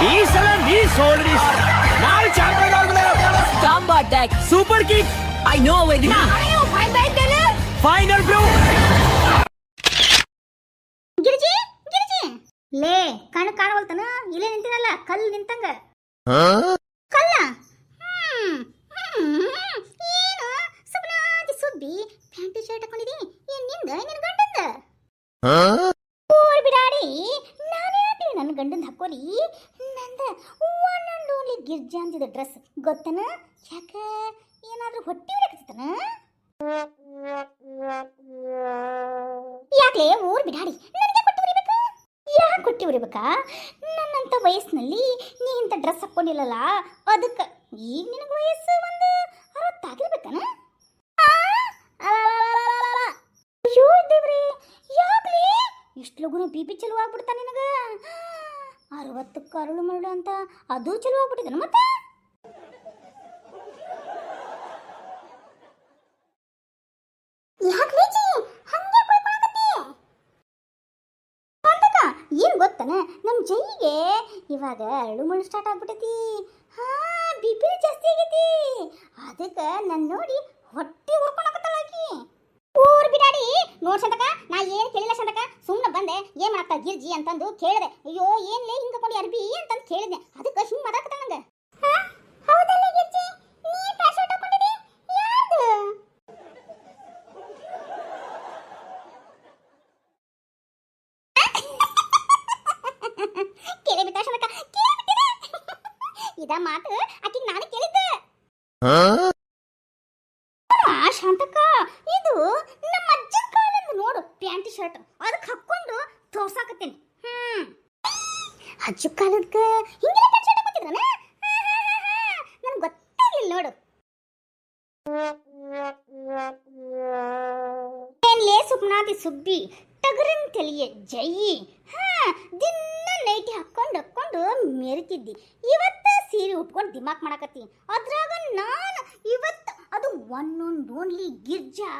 ಈ ಸಲ ನೀ ಸೋಲ್ರಿ. ನಾನು ಚಾಂಪಿಯನ್ ಆಗ್ಬಿಡ. Combo attack, super kick. I know very final bro. ಗಿರಿಜಿ ಗಿರಿಜಿ ಲೇ ಕಣ್ ಕಾಣವಲ್ತನ ಇಲ್ಲೇ ನಿಂತಿರಲ್ಲ ಕಲ್ ನಿಂತಂಗ ಕಲ್ಲ ಏನು ಸುಬ್ನಾದಿ ಸುಬ್ಬಿ ಪ್ಯಾಂಟಿ ಶರ್ಟ್ ಹಾಕೊಂಡಿದಿ ಏನ್ ನಿಂದ ನಿನ್ ಗಂಡಂದ ಓಡ್ ಬಿಡಾಡಿ ನಾನೇ ಹಾಕ್ಲಿ ನನ್ನ ಗಂಡಂದ ಹಾಕೋರಿ ನಂದ ಒನ್ ಅಂಡ್ ಓನ್ಲಿ ಗಿರ್ಜಾ ಅಂತಿದ ಡ್ರೆಸ್ ಗೊತ್ತನ ಯಾಕ ಏನಾದ್ರೂ ಹೊಟ್ಟಿ ಹೊರಕತ್ತನ ಯಾಕ್ಲೆ ಊರ್ ಬಿಡಾಡಿ ನನಗೆ ಕೊಟ್ಟು ಬರಿಬೇಕಾ ಯಾಕೆ ಕೊಟ್ಟು ಬರಿಬೇಕಾ ನನ್ನಂತ ವಯಸ್ಸಿನಲ್ಲಿ ನೀ ಇಂಥ ಡ್ರೆಸ್ ಹಾಕ್ಕೊಂಡಿಲ್ಲಲ್ಲ ಅದಕ್ಕೆ ಈಗ ನಿನಗೆ ವಯಸ್ಸು ಒಂದು 60 ಆಗಿರ್ಬೇಕನ ಅಯ್ಯೋ ದೇವ್ರಿ ಯಾಕ್ಲೆ ಇಷ್ಟು ಲಗುನ ಬಿ ಚಲೋ ಆಗ್ಬಿಡ್ತಾ ನಿನಗ 60ಕ್ಕೆ ಅರಳು ಮರಳು ಅಂತ ಅದು ಚಲೋ ಆಗ್ಬಿಟ್ಟಿದನ ಮತ್ತೆ ಏನ್ ಗೊತ್ತನ ನಮ್ ಜೈಗೆ ಇವಾಗ ಅರಳು ಮರಳು ಸ್ಟಾರ್ಟ್ ಆಗ್ಬಿಟ್ಟೈತಿ. ಬಿ ಪಿ ಜಾಸ್ತಿ ಆಗೈತಿ. ಅದಕ್ಕೆ ನನ್ನ ನೋಡಿ ಹೊಟ್ಟೆ ಉರ್ಕೊಳಕತ್ತಲ್ಲ ಆಕಿ. ಊರ್ ಬಿಡಾಡಿ ನೋಡ್ ಸಂತಕ ನಾ ಏನ್ ಕೇಳಿಲ್ಲ ಸಂತಕ ಸುಮ್ಮನೆ ಬಂದೆ ಏನ್ ಮಾಡಾಕ್ತಾ ಗಿರ್ಜಿ ಅಂತಂದು ಕೇಳಿದೆ. ಅಯ್ಯೋ ಏನ್ಲೇ ಹಿಂಗ ಕೊಂಡಿ ಅರ್ಬಿ ಅಂತಂದು ಕೇಳಿದ್ನೆ. ಅದಕ್ಕೆ ಹಿಂಗ್ ಮಾತಾಡ್ತಾ ನಂಗೆ ಹೌದಲ್ಲ ಗಿರ್ಜಿ ನೀ ಪ್ಯಾಶರ್ಟ್ ಹಾಕೊಂಡಿದಿ ಯಾವ್ದು ಕೇಳಿ ಬಿಟ್ಟ ಸಂತಕ ಕೇಳಿ ಬಿಟ್ಟಿದೆ ಇದ ಮಾತು ಆಕಿಗೆ ನಾನು ಕೇಳಿದ್ದೆ. ಶಾಂತಕ್ಕ ಇದು ನಮ್ಮ ಅಜ್ಜನ ಕಾಲದ ನೋಡು ಪ್ಯಾಂಟಿ ಶರ್ಟ್ ಅದಕ್ಕೆ ಹಾಕೊಂಡು ತೋರ್ಸಾಕತ್ತೀನಿ. ಅಜ್ಜ ಕಾಲದಕ್ಕ ಹಿಂಗೆಲ್ಲ ಪ್ಯಾಂಟ್ ಶರ್ಟ್ ಹಾಕೋತಿದ್ರನ ನನಗೆ ಗೊತ್ತಾಗಿಲ್ಲ ನೋಡು. ಏನ್ಲೇ ಸುಪ್ನಾತಿ ಸುಬ್ಬಿ ಟಗರನ್ ತಲಿಯ ಜೈ ದಿನ ನೈಟಿ ಹಾಕೊಂಡು ಮೆರಿತಿದ್ದಿ. ಇವತ್ತ ಸೀರೆ ಉಟ್ಕೊಂಡು ದಿಮಾಕ್ ಮಾಡಕತ್ತಿ. ಅದ್ರಾಗ ನಾನು ಇವತ್ತು ಅದು ಒನ್ ಅಂಡ್ ಓನ್ಲಿ ಗಿರ್ಜಾ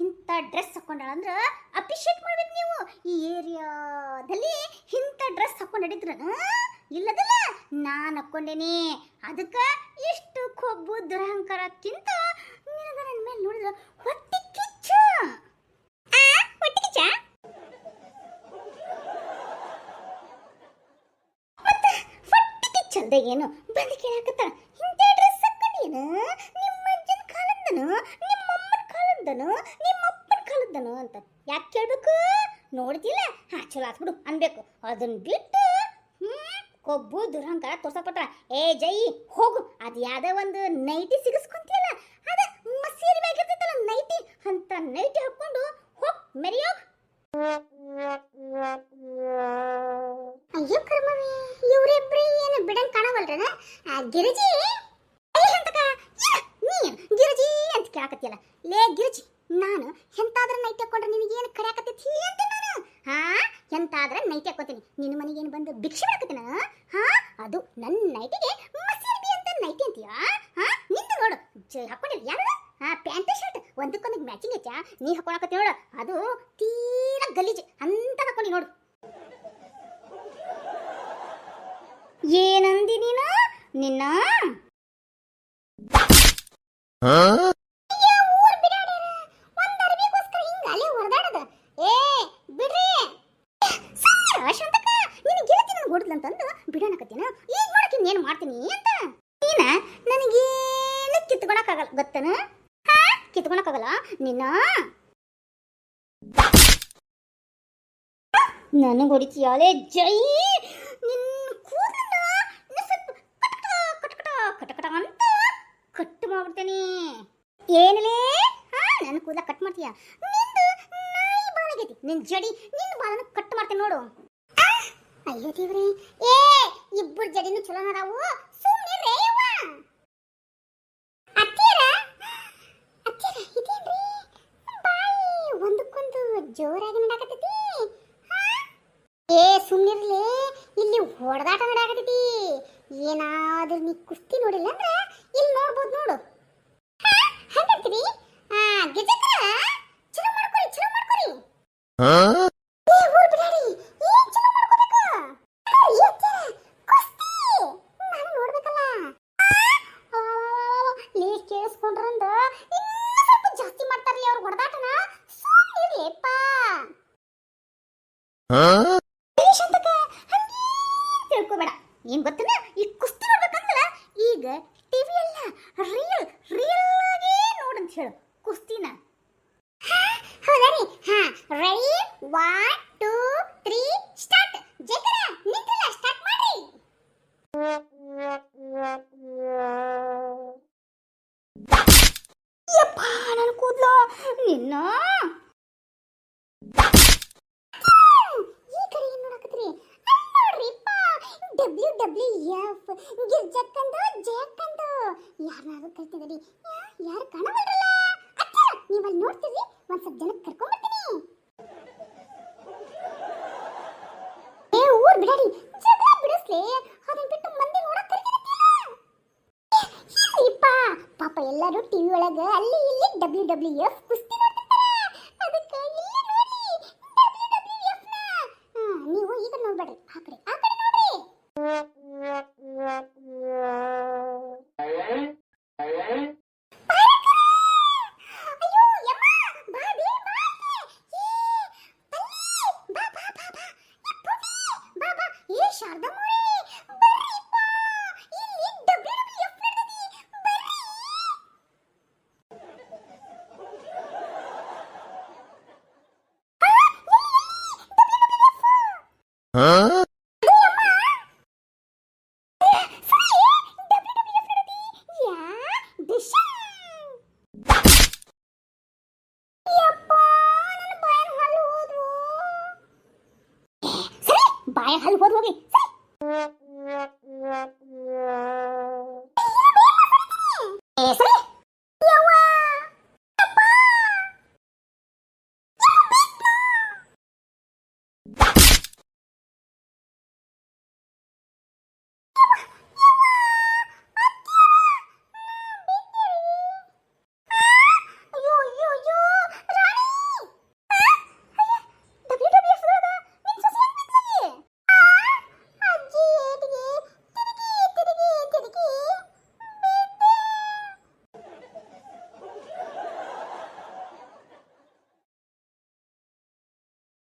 ಇಂಥ ಡ್ರೆಸ್ ಹಾಕೊಂಡಾಳ ಅಂದ್ರೆ ಅಪ್ರಿಷಿಯೇಟ್ ಮಾಡ್ಬೇಕು ನೀವು. ಈ ಏರಿಯಾದಲ್ಲಿ ಇಂಥ ಡ್ರೆಸ್ ಹಾಕೊಂಡು ನಡೀದ್ರ ಇಲ್ಲದಲ್ಲ ನಾನು ಹಾಕ್ಕೊಂಡೇನಿ. ಅದಕ್ಕೆ ಎಷ್ಟು ಕೊಬ್ಬು ದುರಹಂಕಾರಕ್ಕಿಂತ ನಿನಗ ನನ್ನ ಮೇಲೆ ನೋಡಿದ್ರ ಹೊಟ್ಟೆ ಕಿಚ್ಚ ಹೊಟ್ಟೆ ಕಿಚ್ಚ ಮತ್ತೆ ಹೊಟ್ಟೆ ಕಿಚ್ಚಲ್ದೆ ಏನು ಬಂದು ಕೇಳಾಕತ್ತಾಳ ಇಂಥ ಡ್ರೆಸ್ ಹಾಕೊಂಡೇನು ನಿಮ್ಮ ಅಜ್ಜನ ಕಾಲದನು ನಿಮ್ಮ ಅಮ್ಮನ ಕಾಲದನು ನಿಮ್ಮ ಅಪ್ಪನ ಕಾಲದನು ಅಂತ ಯಾಕೆ ಕೇಳ್ಬೇಕು ನೋಡ್ತಿಲ್ಲ ಚಲೋ ಆತ್ಬಿಡು ಅನ್ಬೇಕು. ಅದನ್ನ ಬಿಟ್ಟು ಕೊಬ್ಬು ದುರಹಂಕಾರ ತೋರ್ಸಕ್ಬಿಟ್ರ ಏ ಜೈ ಹೋಗು ಅದು ಯಾವ್ದೋ ಒಂದು ನೈಟಿ ಸಿಗಿಸ್ಕೊಂತಿಯಲ್ಲ ಅದ ಮಸೀರಿ ಬೇಕಿರ್ತೈತಲ್ಲ ನೈಟಿ ಅಂತ ನೈಟಿ ಹಾಕೊಂಡು ಹೋಗ್ ಮೆರಿಯೋಗ್. ಅಯ್ಯೋ ಕರ್ಮವೇ ಇವ್ರಿಬ್ರು ಏನು ಬಿಡಂಗ್ ಕಾಣವಲ್ರನ ಗಿರಿಜಿ ನೀ ಗಿರಿಜಿ ಅಂತ ಕೇಳಾಕತ್ತಿಯಲ್ಲ ಲೇ ಗಿರಿಜಿ ನಾನು ಎಂತಾದ್ರ ನೈಟ್ ಹಾಕೊಂಡ್ರೆ ನಿನಗೇನು ಕಡ್ಯಾಕತ್ತೈತಿ ಅಂತ ನಾನು ಎಂತಾದ್ರ ನೈಟ್ ಹಾಕೋತೀನಿ ನಿನ್ನ ಮನೆಗೇನು ಬಂದು ಭಿಕ್ಷೆ ಮಾಡಕತ್ತೀನ ಅದು ನನ್ನ ನೈಟಿಗೆ ಮಸೀರ್ಬಿ ಅಂತ ನೈಟಿ ಅಂತೀಯಾ ನಿಂದು ನೋಡು ಹಾಕೊಂಡಿಲ್ಲ ಯಾರು ಪ್ಯಾಂಟ್ ಶರ್ಟ್ ಒಂದಕ್ಕೊಂದು ಮ್ಯಾಚಿಂಗ್ ಐತ್ಯಾ ನೀ ಹಾಕೊಳಕತ್ತಿ ನೋಡು ಅದು ತೀರಾ ಗಲೀಜು ಅಂತ ಹಾಕೊಂಡಿ ನೋಡು. ಏನಂದಿ ನೀನು ನಿನ್ನ ಅಂತಂದು ಬಿಡೋಣಕತ್ತೀನ ಈಗ ನೋಡಕ್ಕೆ ಏನು ಮಾಡ್ತೀನಿ ಅಂತ ನೀನ ನನಗೇನು ಕಿತ್ಕೊಳಕ್ಕಾಗಲ್ಲ ಗೊತ್ತನ ಕಿತ್ಕೊಳಕ್ಕಾಗಲ್ಲ ನಿನ್ನ ನನಗೆ ಹೊಡಿತೀಯಾಲೇ ಜೈ ನಿನ್ನ ಕೂದಲನ್ನ ಸ್ವಲ್ಪ ಕಟಕಟ ಅಂತ ಕಟ್ ಮಾಡ್ಬಿಡ್ತೇನೆ. ಏನಲೇ ನನ್ನ ಕೂದಲ ಕಟ್ ಮಾಡ್ತೀಯ ನಿಂದು ನಾಯಿ ಬಾಳಾಗೈತಿ ನಿನ್ನ ಜಡಿ ನಿನ್ನ ಬಾಳನ್ನ ಕಟ್ ಮಾಡ್ತೇನೆ ನೋಡು. ಅಯ್ಯೋ ದೇವ್ರೆ ಏ ಇಬ್ಬರು ಜಡಿನೂ ಚಲೋ ಅದಾವು ಸುಮ್ಮನೆ ರೇವ ಅತ್ತೀರ ಇದೇನ್ರಿ ಬಾಯಿ ಒಂದಕ್ಕೊಂದು ಜೋರಾಗಿ ನಡಾಕತ್ತೈತಿ. ಏ ಸುಮ್ಮನಿರ್ಲಿ ಇಲ್ಲಿ ಹೊಡೆದಾಟ ನಡಾಕತ್ತೈತಿ. ಏನಾದ್ರೂ ನೀ ಕುಸ್ತಿ ನೋಡಿಲ್ಲ ಅಂದ್ರೆ ಇಲ್ಲಿ ನೋಡ್ಬೋದು ನೋಡು. ಹಂಗಂತೀರಿ ಗಿಜಕ್ರ ಚಲೋ ಮಾಡ್ಕೊರಿ ಏ ಊರ್ ಬಿಡಾಡಿ ಏನ್ ಚಲೋ ಮಾಡ್ಕೋಬೇಕು ಕುಸ್ತಿ ಏನ್ ಗೊತ್ತನ ಈ ಕುಸ್ತಿ ನೋಡ್ಬೇಕಂದ್ರ ಈಗ ಟಿವಿ ಅಲ್ಲ ರಿಯಲ್ ಆಗಿ ನೋಡಂತ ಹೇಳು ಕುಸ್ತಿನ. ಹೌದಾ ರೀ? ಹಾ ರೆಡಿ 1 2 3 ಸ್ಟಾರ್ಟ್. ಜೇಕರ ನಿಂತಿಲ್ಲ, ಸ್ಟಾರ್ಟ್ ಮಾಡ್ರಿ. ಯಪ್ಪ ನನ್ನ ಕೂದ್ಲು ನಿನ್ನ ಈ ಕಡೆ ಏನ್ ನೋಡಕತ್ರಿ? ನೋಡ್ರಿಪ್ಪ WWF ಗಿರ್ಜಕ್ಕಂದು ಜಯಕ್ಕಂದು ಯಾರನ್ನಾದ್ರೂ ಕರಿತಿದ್ದೀರಿ? ಯಾರು ಕಾಣವಲ್ರಲ್ಲ? ಅಕ್ಕ ನೀವಲ್ಲಿ ನೋಡ್ತೀರಿ, ಒಂದ್ ಸ್ವಲ್ಪ ಜನಕ್ಕೆ ಕರ್ಕೊಂಡ್ಬರ್ತೀನಿ. ಏ ಊರ್ ಬಿಡರಿ, ಜಗಳ ಬಿಡಿಸ್ಲಿ, ಅದನ್ನ ಬಿಟ್ಟು ಮಂದಿ ನೋಡಕ್ ಕರಿತಿರತ್ತಿಲ್ಲ. ಪಾಪ ಎಲ್ಲರೂ ಟಿವಿ ಒಳಗ ಅಲ್ಲಿ ಇಲ್ಲಿ WWF ಕುಸ್ತಿ ನೋಡ್ತಿರ್ತಾರ. ಅದಕ್ಕೆ ಇಲ್ಲಿ ನೋಡಿ WWF ನ. ನೀವು ಈಗ ನೋಡ್ಬೇಡ್ರಿ, ಆ ಕಡೆ ನೋಡ್ರಿ. ಅಯ್ಯೋ ಯಮ್ಮ, ಬಾ ಬೇ ಬಾ ಇಲ್ಲಿ. ಬಾ ಬಾ ಬಾ ಬಾ ಬಾ ಬಾ. ಏ ಶಾರದಮ್ಮೋರೆ ಬರ್ರಿಪ್ಪ, ಇಲ್ಲಿ WWF ನಡೆದದಿ, ಬರ್ರಿ. ಬಾಯ ಹಲ್ಲು ಹೋದ್ ಹೋಗಿ. ಸರಿ